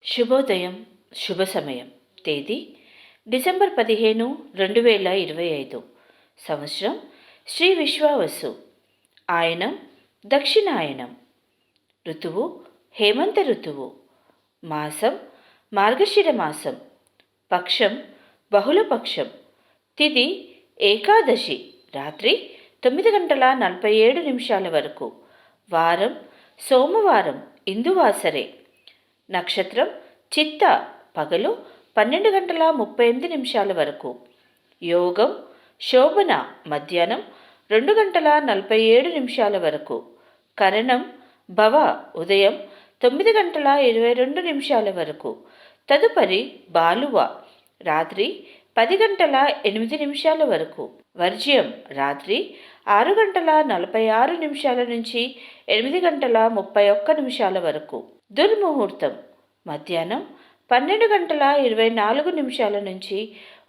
శుభోదయం, శుభ సమయం. తేదీ డిసెంబర్ 15, 2025. సంవత్సరం శ్రీ విశ్వావసు. ఆయనం దక్షిణాయనం. ఋతువు హేమంత ఋతువు. మాసం మార్గశిర మాసం. పక్షం బహుళపక్షం. తిథి ఏకాదశి రాత్రి 9 గంటల 47 నిమిషాల వరకు. వారం సోమవారం ఇందువాసరే. నక్షత్రం చిత్త పగలు 12 గంటల 38 నిమిషాల వరకు. యోగం శోభన మధ్యాహ్నం 2 గంటల 47 నిమిషాల వరకు. కరణం భవ ఉదయం 9 గంటల 22 నిమిషాల వరకు. తదుపరి బాలువ రాత్రి 10 గంటల 8 నిమిషాల వరకు. వర్జ్యం రాత్రి 6 గంటల 46 నిమిషాల నుంచి 8 గంటల 31 నిమిషాల వరకు. దుర్ముహూర్తం మధ్యాహ్నం 12 గంటల 24 నిమిషాల నుంచి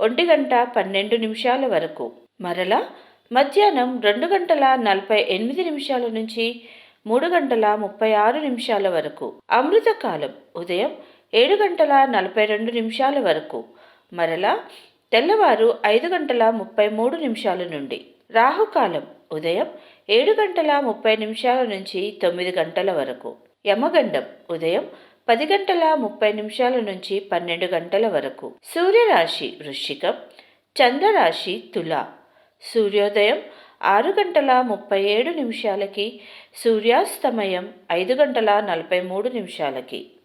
1 గంట 12 నిమిషాల వరకు. మరలా మధ్యాహ్నం 2 గంటల 48 నిమిషాల నుంచి 3 గంటల 36 నిమిషాల వరకు. అమృతకాలం ఉదయం 7 గంటల 42 నిమిషాల వరకు. మరలా తెల్లవారు 5 గంటల 33 నిమిషాల నుండి. రాహుకాలం ఉదయం 7 గంటల 30 నిమిషాల నుంచి 9 గంటల వరకు. యమగండం ఉదయం 10 గంటల 30 నిమిషాల నుంచి 12 గంటల వరకు. సూర్యరాశి వృశ్చికం, చంద్రరాశి తుల. సూర్యోదయం 6 గంటల 37 నిమిషాలకి, సూర్యాస్తమయం 5 గంటల 43 నిమిషాలకి.